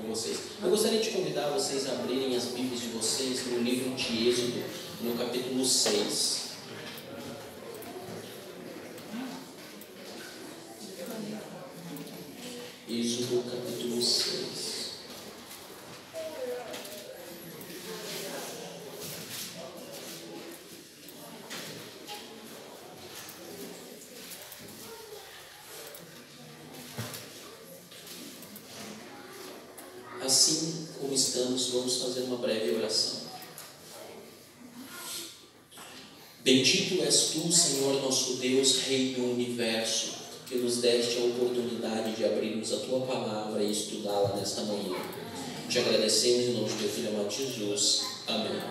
com vocês. Eu gostaria de convidar vocês a abrirem as Bíblias de vocês no livro de Êxodo, no capítulo 6. Êxodo, capítulo 6. Assim como estamos, vamos fazer uma breve oração. Bendito és tu, Senhor nosso Deus, Rei do Universo, que nos deste a oportunidade de abrirmos a tua palavra e estudá-la nesta manhã. Te agradecemos em nome de teu Filho amado Jesus. Amém.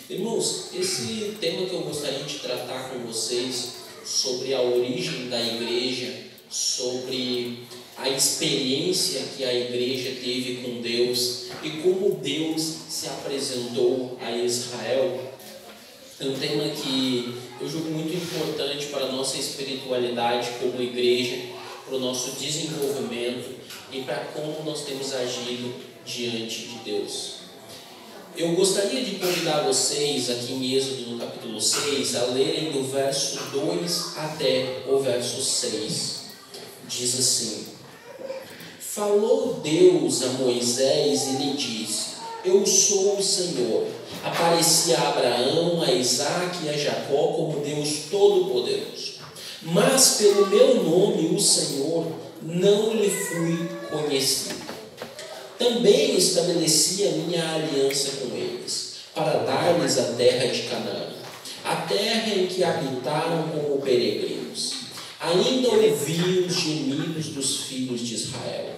Irmãos, esse tema que eu gostaria de tratar com vocês sobre a origem da igreja, sobre a experiência que a igreja teve com Deus e como Deus se apresentou a Israel, é um tema que eu julgo muito importante para a nossa espiritualidade como igreja, para o nosso desenvolvimento e para como nós temos agido diante de Deus. Eu gostaria de convidar vocês aqui em Êxodo, no capítulo 6, a lerem do verso 2 até o verso 6. Diz assim: Falou Deus a Moisés e lhe disse: Eu sou o Senhor. Apareci a Abraão, a Isaque e a Jacó como Deus Todo-Poderoso. Mas pelo meu nome, o Senhor, não lhe fui conhecido. Também estabeleci a minha aliança com eles, para dar-lhes a terra de Canaã, a terra em que habitaram como peregrinos. Ainda ouvi os gemidos dos filhos de Israel,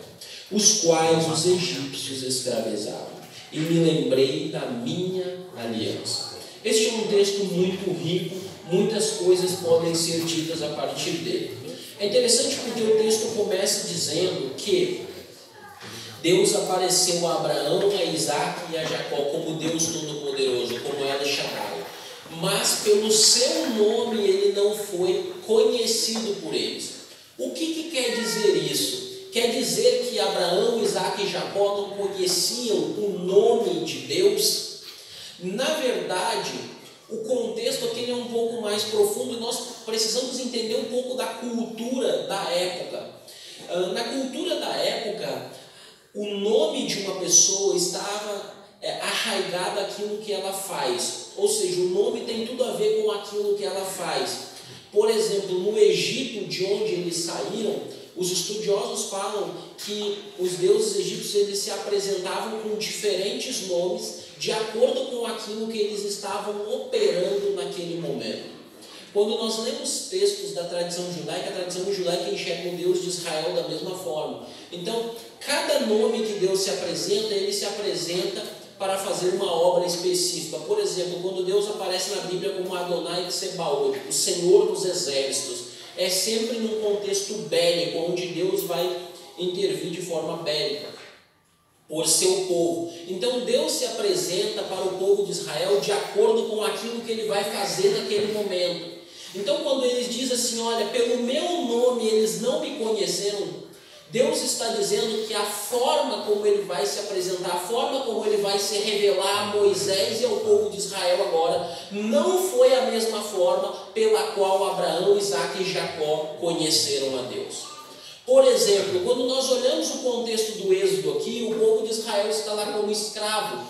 os quais os egípcios escravizavam, e me lembrei da minha aliança. Este é um texto muito rico, muitas coisas podem ser ditas a partir dele. É interessante porque o texto começa dizendo que Deus apareceu a Abraão, a Isaque e a Jacó como Deus Todo-Poderoso, como El Shaddai. Mas pelo seu nome ele não foi conhecido por eles. O que quer dizer isso? Quer dizer que Abraão, Isaque e Jacó não conheciam o nome de Deus? Na verdade, o contexto aqui é um pouco mais profundo e nós precisamos entender um pouco da cultura da época. Na cultura da época, o nome de uma pessoa estava arraigado àquilo que ela faz. Ou seja, o nome tem tudo a ver com aquilo que ela faz. Por exemplo, no Egito, de onde eles saíram, os estudiosos falam que os deuses egípcios eles se apresentavam com diferentes nomes de acordo com aquilo que eles estavam operando naquele momento. Quando nós lemos textos da tradição judaica, a tradição judaica enxerga o Deus de Israel da mesma forma. Então, cada nome que Deus se apresenta, ele se apresenta para fazer uma obra específica. Por exemplo, quando Deus aparece na Bíblia como Adonai Tsebaot, o Senhor dos Exércitos, é sempre num contexto bélico, onde Deus vai intervir de forma bélica por seu povo. Então Deus se apresenta para o povo de Israel de acordo com aquilo que ele vai fazer naquele momento. Então quando ele diz assim, olha, pelo meu nome eles não me conheceram, Deus está dizendo que a forma como ele vai se apresentar, a forma como ele vai se revelar a Moisés e ao povo de Israel agora, não foi a mesma forma pela qual Abraão, Isaque e Jacó conheceram a Deus. Por exemplo, quando nós olhamos o contexto do Êxodo aqui, o povo de Israel está lá como escravo,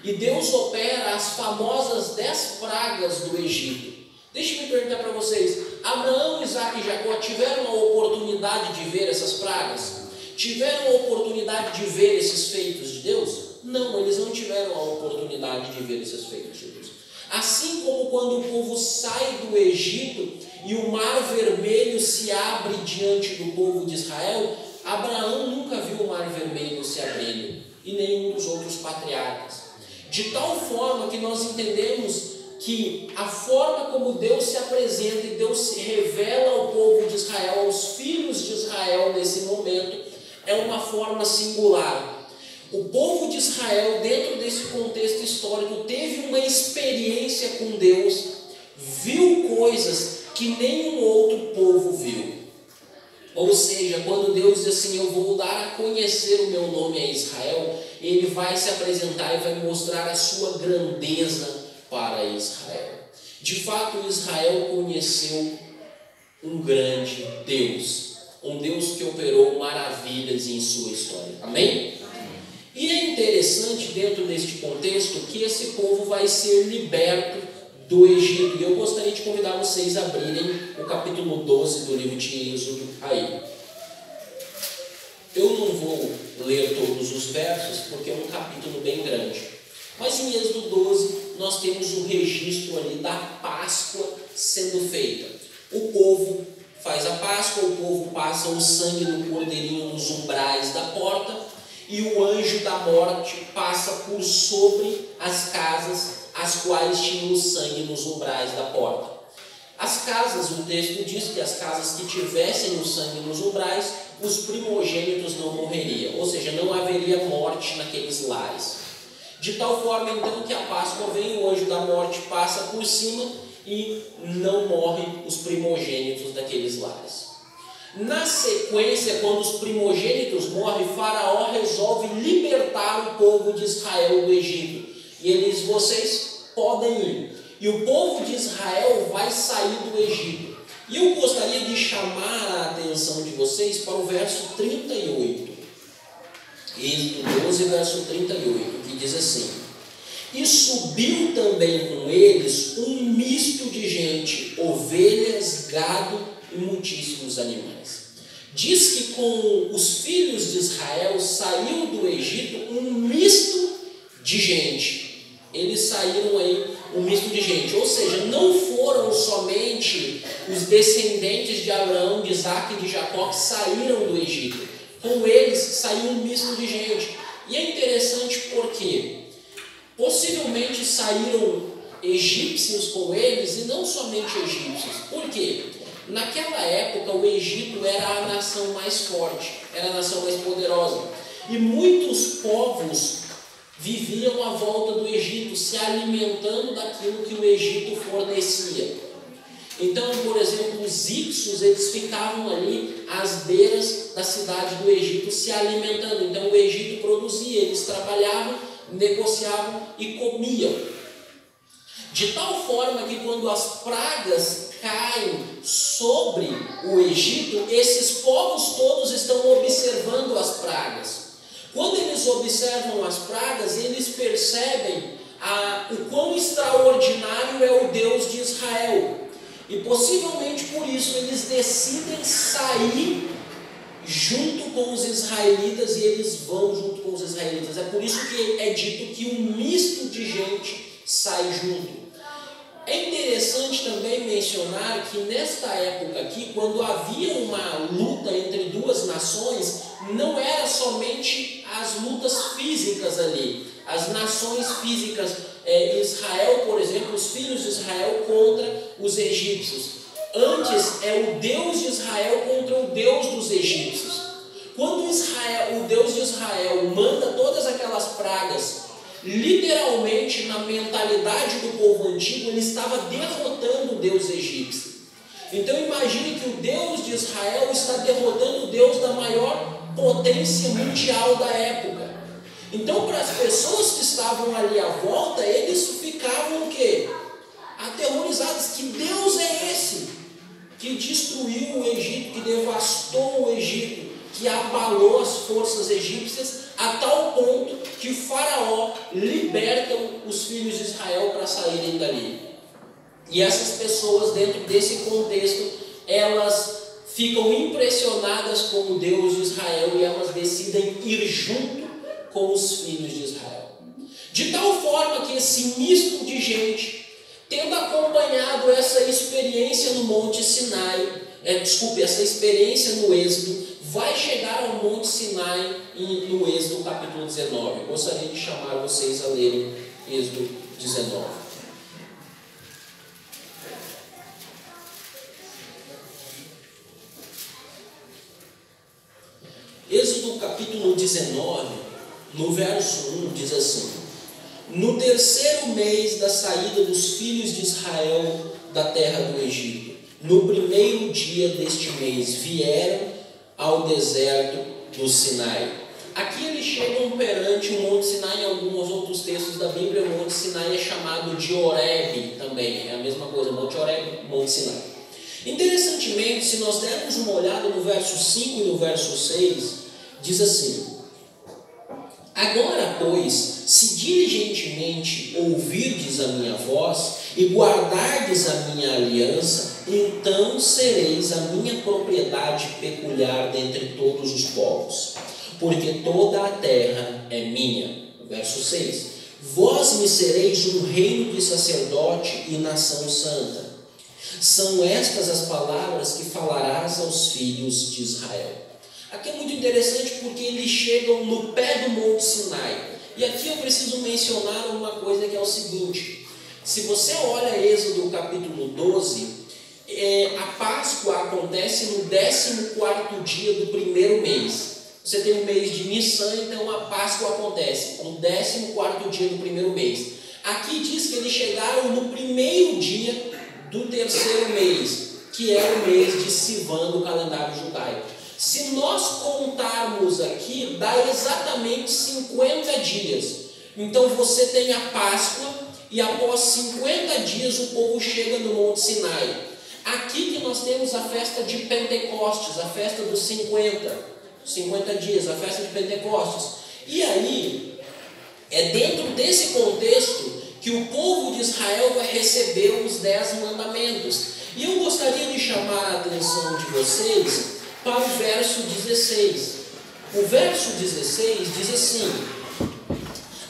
e Deus opera as famosas 10 pragas do Egito. Deixa eu perguntar para vocês, Abraão, Isaque e Jacó tiveram a oportunidade de ver essas pragas? Tiveram a oportunidade de ver esses feitos de Deus? Não, eles não tiveram a oportunidade de ver esses feitos de Deus. Assim como quando o povo sai do Egito e o mar vermelho se abre diante do povo de Israel, Abraão nunca viu o mar vermelho se abrindo, e nenhum dos outros patriarcas. De tal forma que nós entendemos que a forma como Deus se apresenta e Deus se revela ao povo de Israel, aos filhos de Israel nesse momento, é uma forma singular. O povo de Israel, dentro desse contexto histórico, teve uma experiência com Deus, viu coisas que nenhum outro povo viu. Ou seja, quando Deus diz assim, eu vou dar a conhecer o meu nome a Israel, Ele vai se apresentar e vai mostrar a sua grandeza para Israel. De fato, Israel conheceu um grande Deus, um Deus que operou maravilhas em sua história. Amém? E é interessante dentro deste contexto que esse povo vai ser liberto do Egito. E eu gostaria de convidar vocês a abrirem o capítulo 12 do livro de Êxodo aí. Eu não vou ler todos os versos porque é um capítulo bem grande. Mas em Êxodo 12 nós temos o registro ali da Páscoa sendo feita. O povo faz a Páscoa, o povo passa o sangue do cordeirinho nos umbrais da porta e o anjo da morte passa por sobre as casas as quais tinham o sangue nos umbrais da porta. As casas, o texto diz que as casas que tivessem o sangue nos umbrais, os primogênitos não morreriam, ou seja, não haveria morte naqueles lares. De tal forma então que a Páscoa vem, o anjo da morte passa por cima e não morrem os primogênitos daqueles lares. Na sequência, quando os primogênitos morrem, Faraó resolve libertar o povo de Israel do Egito. E ele diz, vocês podem ir. E o povo de Israel vai sair do Egito. E eu gostaria de chamar a atenção de vocês para o verso 38. Êxodo 12, verso 38, que diz assim: e subiu também com eles um misto de gente, ovelhas, gado e muitíssimos animais. Diz que com os filhos de Israel saiu do Egito um misto de gente. Eles saíram aí um misto de gente, ou seja, não foram somente os descendentes de Abraão, de Isaac e de Jacó que saíram do Egito. Com eles saiu um misto de gente. E é interessante porque possivelmente saíram egípcios com eles e não somente egípcios. Por quê? Naquela época o Egito era a nação mais forte, era a nação mais poderosa. E muitos povos viviam à volta do Egito, se alimentando daquilo que o Egito fornecia. Então, por exemplo, os Ixos, eles ficavam ali às beiras da cidade do Egito se alimentando. Então o Egito produzia, eles trabalhavam, negociavam e comiam. De tal forma que quando as pragas caem sobre o Egito, esses povos todos estão observando as pragas. Quando eles observam as pragas, eles percebem o quão extraordinário é o Deus de Israel. E possivelmente por isso eles decidem sair junto com os israelitas e eles vão junto com os israelitas. É por isso que é dito que um misto de gente sai junto. É interessante também mencionar que nesta época aqui, quando havia uma luta entre duas nações, não era somente as lutas físicas ali, as nações físicas, Israel, por exemplo, os filhos de Israel contra os egípcios. Antes é o Deus de Israel contra o Deus dos egípcios. Quando o Deus de Israel manda todas aquelas pragas, literalmente na mentalidade do povo antigo, ele estava derrotando o Deus egípcio. Então imagine que o Deus de Israel está derrotando o Deus da maior potência mundial da época. Então, para as pessoas que estavam ali à volta, eles ficavam o quê? Aterrorizados. Que Deus é esse que destruiu o Egito, que devastou o Egito, que abalou as forças egípcias a tal ponto que o Faraó liberta os filhos de Israel para saírem dali. E essas pessoas, dentro desse contexto, elas ficam impressionadas com o Deus de Israel e elas decidem ir junto com os filhos de Israel. De tal forma que esse misto de gente, tendo acompanhado essa experiência no Monte Sinai, essa experiência no Êxodo, vai chegar ao Monte Sinai no Êxodo capítulo 19. Gostaria de chamar vocês a lerem Êxodo 19. Êxodo capítulo 19, no verso 1, diz assim: no terceiro mês da saída dos filhos de Israel da terra do Egito, no primeiro dia deste mês, vieram ao deserto do Sinai. Aqui eles chegam perante o Monte Sinai. Em alguns outros textos da Bíblia, o Monte Sinai é chamado de Horebe também. É a mesma coisa, Monte Horebe, Monte Sinai. Interessantemente, se nós dermos uma olhada no verso 5 e no verso 6, diz assim: agora, pois, se diligentemente ouvirdes a minha voz e guardardes a minha aliança, então sereis a minha propriedade peculiar dentre todos os povos, porque toda a terra é minha. Verso 6: vós me sereis um reino de sacerdote e nação santa. São estas as palavras que falarás aos filhos de Israel. Aqui é muito interessante porque eles chegam no pé do Monte Sinai. E aqui eu preciso mencionar uma coisa, que é o seguinte: se você olha Êxodo capítulo 12, a Páscoa acontece no 14º dia do primeiro mês. Você tem o mês de Nissan, então a Páscoa acontece no 14º dia do primeiro mês. Aqui diz que eles chegaram no primeiro dia do terceiro mês, que é o mês de Sivan do calendário judaico. Se nós contarmos aqui, dá exatamente 50 dias. Então você tem a Páscoa e após 50 dias o povo chega no Monte Sinai. Aqui que nós temos a festa de Pentecostes, a festa dos 50 dias, a festa de Pentecostes. E aí, é dentro desse contexto que o povo de Israel vai receber os 10 mandamentos. E eu gostaria de chamar a atenção de vocês para o verso 16. O verso 16 diz assim: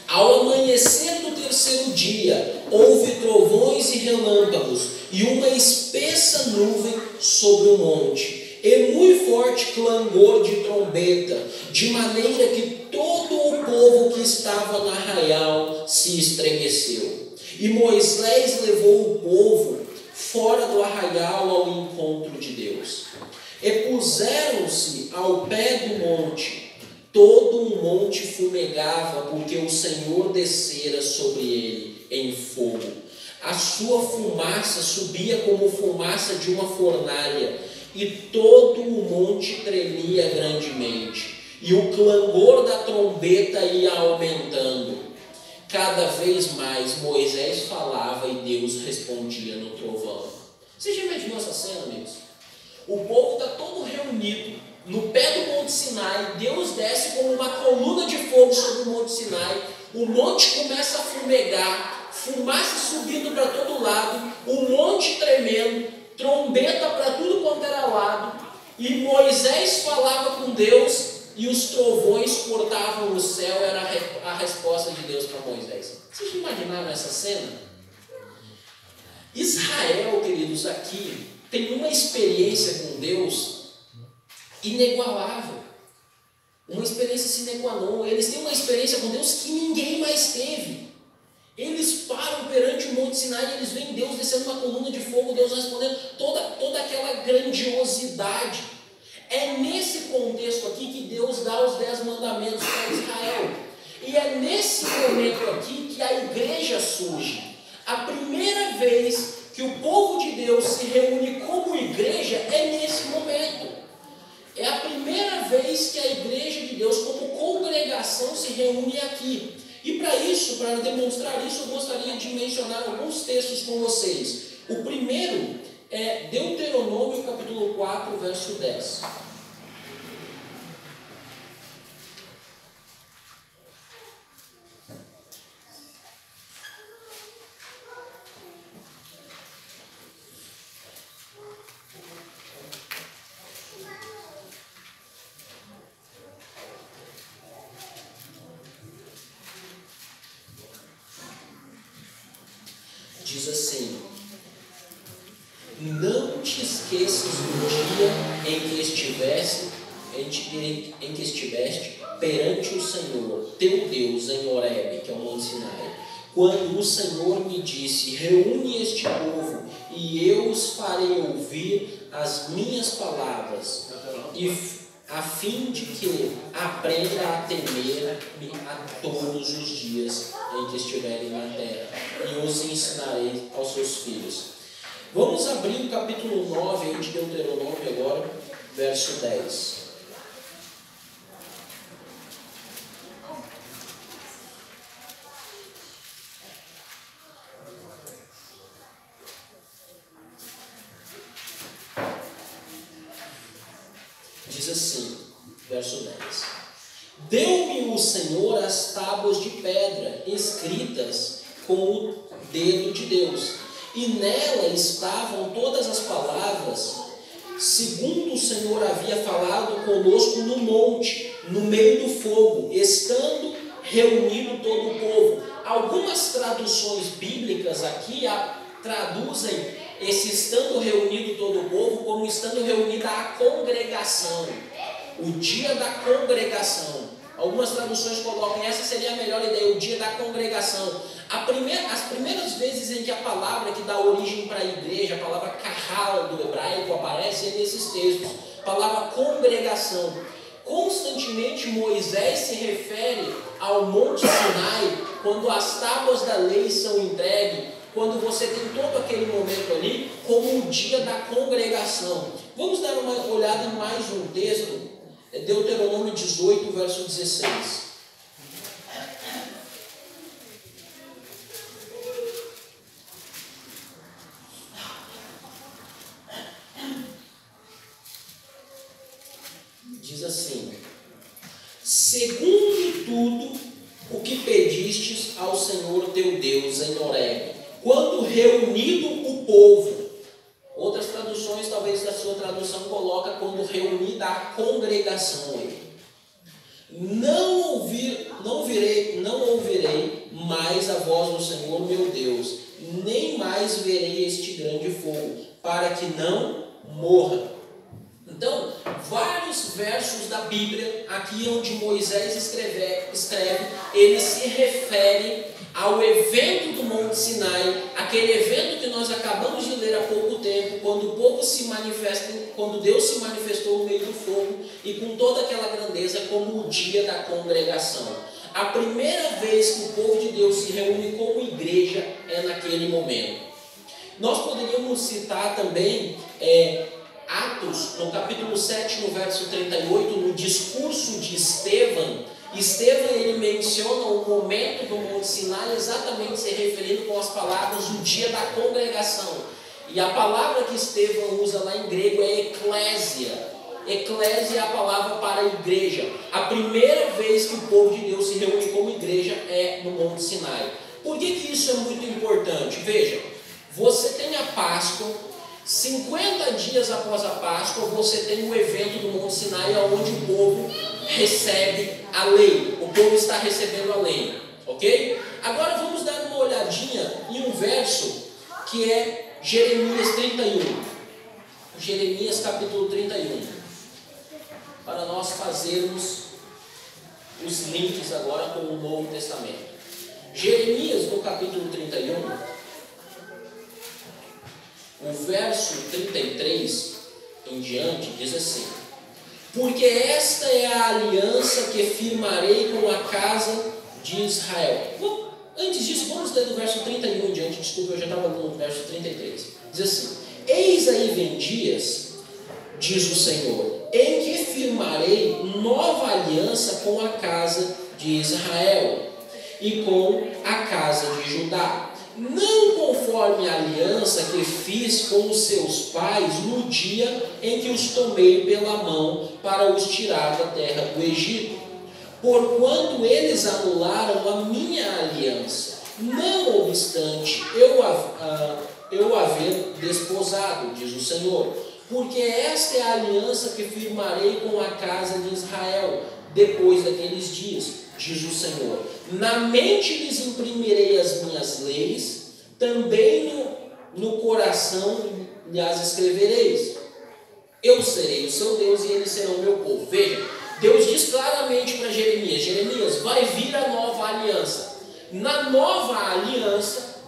ao amanhecer do terceiro dia, houve trovões e relâmpagos, e uma espessa nuvem sobre o monte, e muito forte clangor de trombeta, de maneira que todo o povo que estava no arraial se estremeceu. E Moisés levou o povo fora do arraial ao encontro de Deus. E puseram-se ao pé do monte. Todo o monte fumegava, porque o Senhor descera sobre ele em fogo. A sua fumaça subia como fumaça de uma fornalha, e todo o monte tremia grandemente, e o clangor da trombeta ia aumentando. Cada vez mais Moisés falava e Deus respondia no trovão. Você já imaginou essa cena, amigos? O povo está todo reunido no pé do Monte Sinai. Deus desce como uma coluna de fogo sobre o Monte Sinai. O monte começa a fumegar, fumaça subindo para todo lado, o monte tremendo, trombeta para tudo quanto era lado. E Moisés falava com Deus e os trovões cortavam o céu. Era a resposta de Deus para Moisés. Vocês imaginaram essa cena? Israel, queridos, aqui tem uma experiência com Deus inigualável. Uma experiência sine qua non. Eles têm uma experiência com Deus que ninguém mais teve. Eles param perante o Monte Sinai e eles veem Deus descendo uma coluna de fogo, Deus respondendo toda aquela grandiosidade. É nesse contexto aqui que Deus dá os 10 mandamentos para Israel. E é nesse momento aqui que a igreja surge. A primeira vez que o povo de Deus se reúne como igreja é nesse momento. É a primeira vez que a igreja de Deus, como congregação, se reúne aqui. E para isso, para demonstrar isso, eu gostaria de mencionar alguns textos com vocês. O primeiro é Deuteronômio capítulo 4, verso 10. Diz assim: não te esqueças do dia em que estiveste perante o Senhor, teu Deus, em Horebe, que é o Monte Sinai, quando o Senhor me disse: reúne este povo, e eu os farei ouvir as minhas palavras, a fim de que aprenda a temer-me a todos os dias em que estiverem na terra, e os ensinarei aos seus filhos. Vamos abrir o capítulo 9 de Deuteronômio agora, verso 10. verso 10. Deu-me o Senhor as tábuas de pedra, escritas com o dedo de Deus, e nela estavam todas as palavras, segundo o Senhor havia falado conosco no monte, no meio do fogo, estando reunido todo o povo. Algumas traduções bíblicas aqui traduzem esse estando reunido todo o povo como estando reunida a congregação, o dia da congregação. Algumas traduções colocam, essa seria a melhor ideia, o dia da congregação. As primeiras vezes em que a palavra que dá origem para a igreja, a palavra kahal do hebraico, aparece é nesses textos, a palavra congregação. Constantemente Moisés se refere ao Monte Sinai, quando as tábuas da lei são entregues, quando você tem todo aquele momento ali, como o dia da congregação. Vamos dar uma olhada em mais um texto, Deuteronômio 18, verso 16. Diz assim: segundo tudo o que pedistes ao Senhor teu Deus em Horebe, quando reunido o povo. Outras traduções, talvez da sua tradução, coloca quando reunida a congregação. Não ouvirei mais a voz do Senhor meu Deus, nem mais verei este grande fogo, para que não morra. Então, vários versos da Bíblia, aqui onde Moisés escreve, ele se refere ao evento do Monte Sinai, aquele evento que nós acabamos de ler há pouco tempo, quando o povo se manifesta, quando Deus se manifestou no meio do fogo, e com toda aquela grandeza, como o dia da congregação. A primeira vez que o povo de Deus se reúne como igreja é naquele momento. Nós poderíamos citar também Atos, no capítulo 7, no verso 38, no discurso de Estevão. Estevão, ele menciona o momento do Monte Sinai exatamente se referindo com as palavras o dia da congregação. E a palavra que Estevão usa lá em grego é eclésia. Eclésia é a palavra para a igreja. A primeira vez que o povo de Deus se reúne como igreja é no Monte Sinai. Por que isso é muito importante? Veja, você tem a Páscoa, 50 dias após a Páscoa, você tem o evento do Monte Sinai, onde o povo recebe a lei. O povo está recebendo a lei, ok? Agora vamos dar uma olhadinha em um verso que é Jeremias 31. Jeremias capítulo 31. Para nós fazermos os links agora com o Novo Testamento. Jeremias, no capítulo 31, o verso 33 em diante, diz assim: porque esta é a aliança que firmarei com a casa de Israel. Antes disso, vamos ler do verso 31 em diante. Desculpa, eu já estava no verso 33. Diz assim: eis aí vem dias, diz o Senhor, em que firmarei nova aliança com a casa de Israel e com a casa de Judá, não conforme a aliança que fiz com os seus pais no dia em que os tomei pela mão para os tirar da terra do Egito, porquanto eles anularam a minha aliança, não obstante eu haver desposado, diz o Senhor, porque esta é a aliança que firmarei com a casa de Israel depois daqueles dias, diz o Senhor. Na mente lhes imprimirei as minhas leis, também no coração lhes escrevereis. Eu serei o seu Deus e eles serão meu povo. Veja, Deus diz claramente para Jeremias: Jeremias, vai vir a nova aliança. Na nova aliança,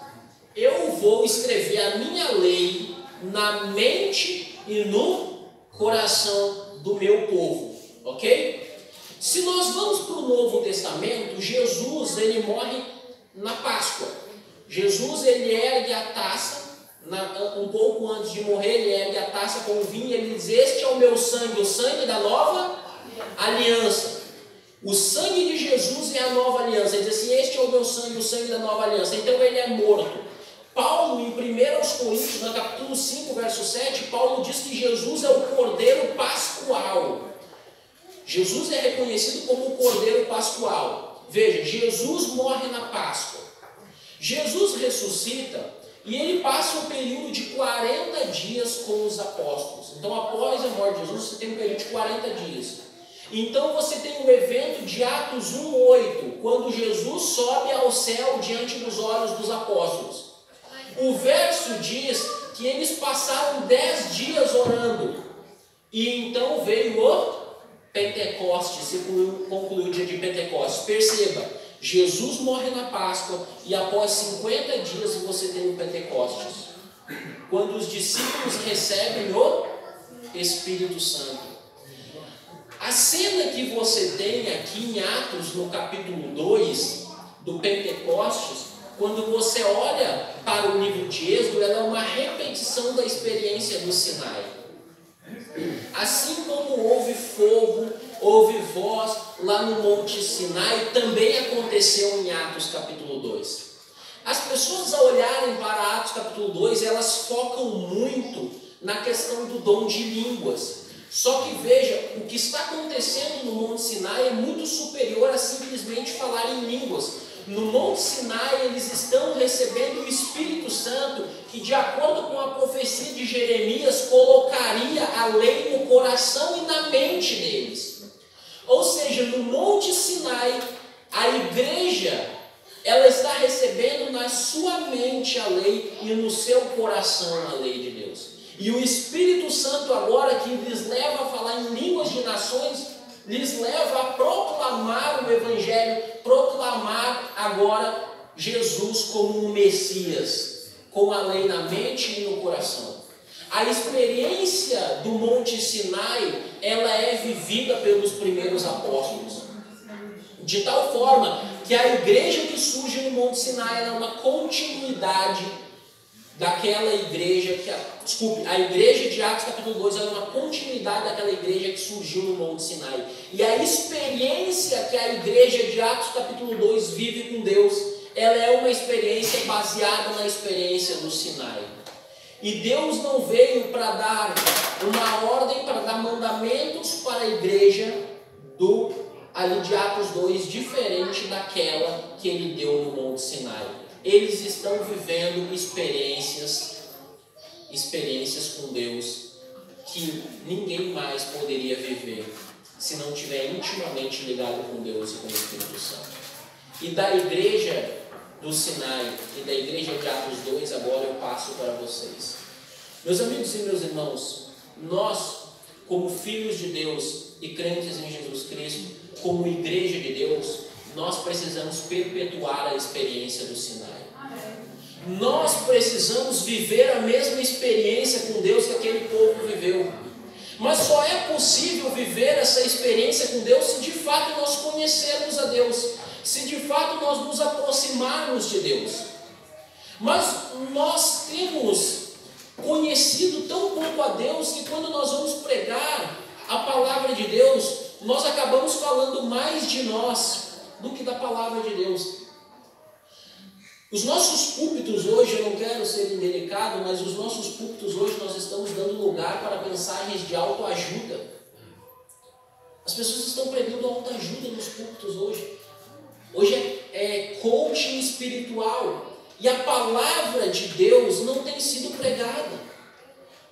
eu vou escrever a minha lei na mente e no coração do meu povo. Ok? Se nós vamos para o Novo Testamento, Jesus, ele morre na Páscoa. Jesus, ele ergue a taça, um pouco antes de morrer, ele ergue a taça com o vinho e ele diz: este é o meu sangue, o sangue da nova aliança. O sangue de Jesus é a nova aliança. Ele diz assim: este é o meu sangue, o sangue da nova aliança. Então ele é morto. Paulo, em 1 Coríntios, no capítulo 5, verso 7, Paulo diz que Jesus é o Cordeiro Pascual. Jesus é reconhecido como o Cordeiro Pascual. Veja, Jesus morre na Páscoa. Jesus ressuscita e ele passa um período de 40 dias com os apóstolos. Então, após a morte de Jesus, você tem um período de 40 dias. Então, você tem o evento de Atos 1:8, quando Jesus sobe ao céu diante dos olhos dos apóstolos. O verso diz que eles passaram 10 dias orando. E então veio o Pentecostes, se concluiu o dia de Pentecostes. Perceba, Jesus morre na Páscoa e após 50 dias você tem o Pentecostes, quando os discípulos recebem o Espírito Santo. A cena que você tem aqui em Atos, no capítulo 2, do Pentecostes, quando você olha para o livro de Êxodo, ela é uma repetição da experiência do Sinai. Assim como houve fogo, houve voz lá no Monte Sinai, também aconteceu em Atos capítulo 2. As pessoas, ao olharem para Atos capítulo 2, elas focam muito na questão do dom de línguas. Só que veja, o que está acontecendo no Monte Sinai é muito superior a simplesmente falar em línguas. No Monte Sinai eles estão recebendo o Espírito Santo, que de acordo com a profecia de Jeremias, colocaria a lei no coração e na mente deles. Ou seja, no Monte Sinai, a igreja, ela está recebendo na sua mente a lei e no seu coração a lei de Deus. E o Espírito Santo agora, que lhes leva a falar em línguas de nações, lhes leva a proclamar o Evangelho, proclamar agora Jesus como um Messias, com a lei na mente e no coração. A experiência do Monte Sinai, ela é vivida pelos primeiros apóstolos, de tal forma que a igreja que surge no Monte Sinai é uma continuidade daquela igreja a igreja de Atos capítulo 2 é uma continuidade daquela igreja que surgiu no Monte Sinai. E a experiência que a igreja de Atos capítulo 2 vive com Deus, ela é uma experiência baseada na experiência do Sinai. E Deus não veio para dar uma ordem, para dar mandamentos para a igreja ali de Atos 2, diferente daquela que ele deu no Monte Sinai. Eles estão vivendo experiências com Deus que ninguém mais poderia viver se não estiver intimamente ligado com Deus e com o Espírito Santo. E da igreja do Sinai e da igreja de Atos 2, agora eu passo para vocês. Meus amigos e meus irmãos, nós, como filhos de Deus e crentes em Jesus Cristo, como igreja de Deus, nós precisamos perpetuar a experiência do Sinai. Nós precisamos viver a mesma experiência com Deus que aquele povo viveu. Mas só é possível viver essa experiência com Deus se de fato nós conhecermos a Deus, se de fato nós nos aproximarmos de Deus. Mas nós temos conhecido tão pouco a Deus que quando nós vamos pregar a palavra de Deus, nós acabamos falando mais de nós do que da palavra de Deus. Os nossos púlpitos hoje, eu não quero ser indelicado, mas os nossos púlpitos hoje nós estamos dando lugar para mensagens de autoajuda. As pessoas estão pregando autoajuda nos púlpitos hoje. Hoje é coaching espiritual. E a palavra de Deus não tem sido pregada.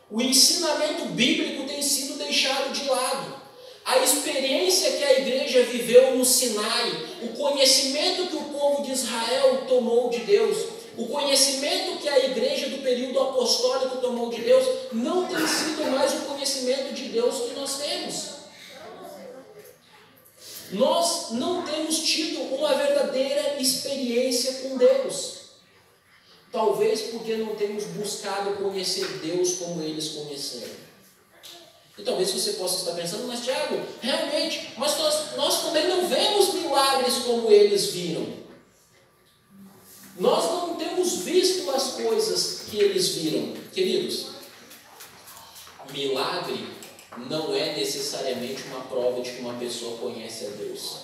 O ensinamento bíblico tem sido deixado de lado. A experiência que a igreja viveu no Sinai, o conhecimento que o povo de Israel tomou de Deus, o conhecimento que a igreja do período apostólico tomou de Deus, não tem sido mais o conhecimento de Deus que nós temos. Nós não temos tido uma verdadeira experiência com Deus. Talvez porque não temos buscado conhecer Deus como eles conheceram. E talvez você possa estar pensando, mas Tiago, realmente, mas nós também não vemos milagres como eles viram. Nós não temos visto as coisas que eles viram. Queridos, milagre não é necessariamente uma prova de que uma pessoa conhece a Deus.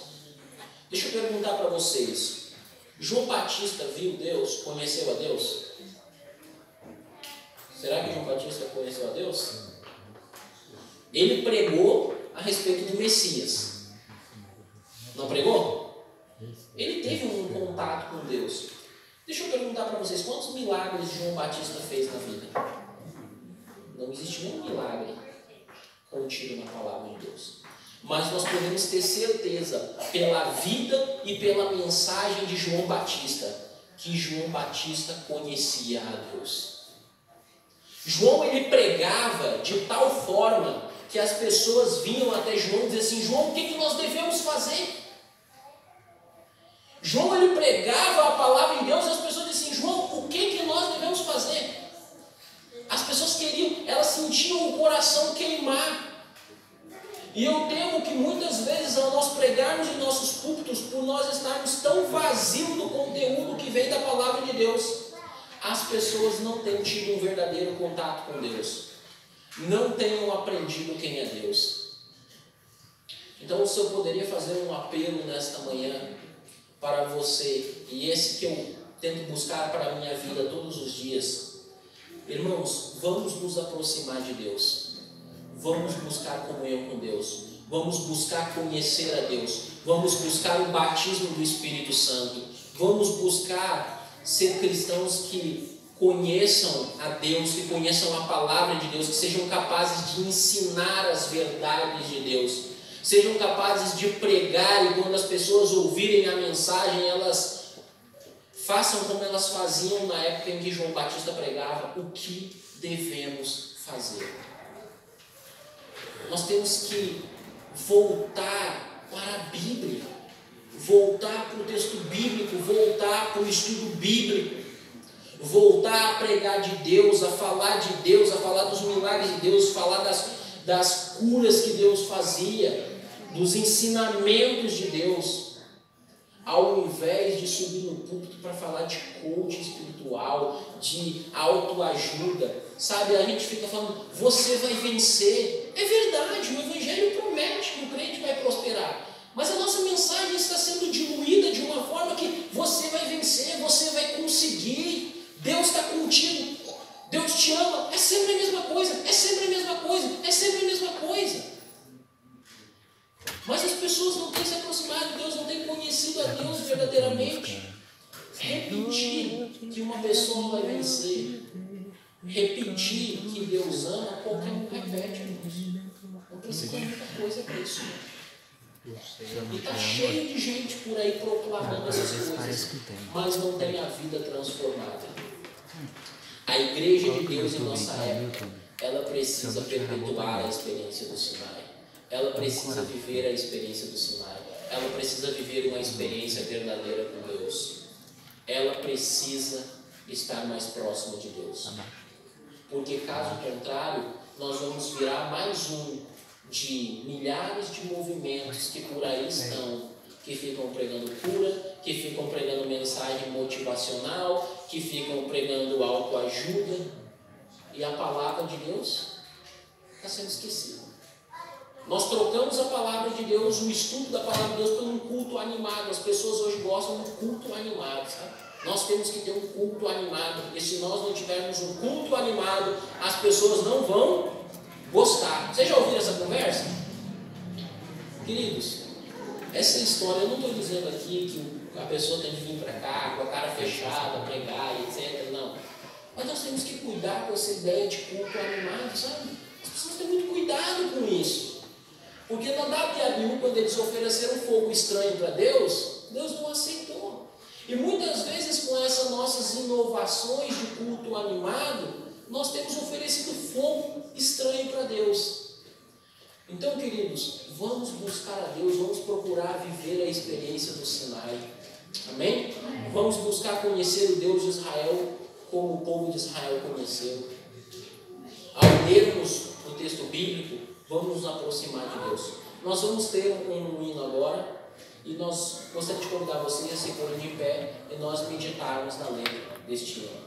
Deixa eu perguntar para vocês, João Batista viu Deus, conheceu a Deus? Será que João Batista conheceu a Deus? Ele pregou a respeito do Messias. Não pregou? Ele teve um contato com Deus. Deixa eu perguntar para vocês, quantos milagres João Batista fez na vida? Não existe nenhum milagre contido na palavra de Deus. Mas nós podemos ter certeza, pela vida e pela mensagem de João Batista, que João Batista conhecia a Deus. João, ele pregava de tal forma que as pessoas vinham até João e diziam assim: João, o que nós devemos fazer? João, ele pregava a palavra de Deus e as pessoas diziam assim: João, o que nós devemos fazer? As pessoas queriam, elas sentiam o coração queimar. E eu temo que muitas vezes, ao nós pregarmos em nossos púlpitos, por nós estarmos tão vazios do conteúdo que vem da palavra de Deus, as pessoas não têm tido um verdadeiro contato com Deus, não tenham aprendido quem é Deus. Então, se eu poderia fazer um apelo nesta manhã para você, e esse que eu tento buscar para a minha vida todos os dias: irmãos, vamos nos aproximar de Deus. Vamos buscar comunhão com Deus. Vamos buscar conhecer a Deus. Vamos buscar o batismo do Espírito Santo. Vamos buscar ser cristãos que conheçam a Deus, que conheçam a palavra de Deus, que sejam capazes de ensinar as verdades de Deus, sejam capazes de pregar, e quando as pessoas ouvirem a mensagem, elas façam como elas faziam na época em que João Batista pregava: o que devemos fazer. Nós temos que voltar para a Bíblia, voltar para o texto bíblico, voltar para o estudo bíblico, voltar a pregar de Deus, a falar de Deus, a falar dos milagres de Deus, falar das curas que Deus fazia, dos ensinamentos de Deus, ao invés de subir no púlpito para falar de coaching espiritual, de autoajuda. Sabe, a gente fica falando: você vai vencer. É verdade, o Evangelho promete que o crente vai prosperar, mas a nossa mensagem está sendo diluída de uma forma que você vai vencer, você vai conseguir, Deus está contigo, Deus te ama. É sempre a mesma coisa, é sempre a mesma coisa, é sempre a mesma coisa. Mas as pessoas não têm se aproximado de Deus, não têm conhecido a Deus verdadeiramente. Repetir que uma pessoa vai vencer, repetir que Deus ama, qualquer um repete, irmãos. Não precisa muita coisa para isso. E está cheio de gente por aí proclamando essas coisas, mas não tem a vida transformada. A igreja de Deus em nossa época, ela precisa perpetuar a experiência do Sinai. Ela precisa viver a experiência do Sinai. Ela precisa viver uma experiência verdadeira com Deus. Ela precisa estar mais próxima de Deus. Porque, caso contrário, nós vamos virar mais um de milhares de movimentos que por aí estão, que ficam pregando cura, que ficam pregando mensagem motivacional, que ficam pregando autoajuda, e a palavra de Deus está sendo esquecida. Nós trocamos a palavra de Deus, o estudo da palavra de Deus, por um culto animado. As pessoas hoje gostam de culto animado, sabe? Nós temos que ter um culto animado, porque se nós não tivermos um culto animado, as pessoas não vão gostar. Vocês já ouviram essa conversa? Queridos, essa história, eu não estou dizendo aqui que a pessoa tem que vir para cá com a cara fechada, pregar, etc. Não. Mas nós temos que cuidar com essa ideia de culto animado, sabe? As pessoas têm muito cuidado com isso. Porque na WBU, quando eles ofereceram fogo estranho para Deus, Deus não aceitou. E muitas vezes, com essas nossas inovações de culto animado, nós temos oferecido fogo estranho para Deus. Então, queridos, vamos buscar a Deus, vamos procurar viver a experiência do Sinai. Amém? Vamos buscar conhecer o Deus de Israel como o povo de Israel conheceu. Ao lermos o texto bíblico, vamos nos aproximar de Deus. Nós vamos ter um hino agora, e nós gostaríamos de convidar vocês a se porem de pé e nós meditarmos na letra deste hino.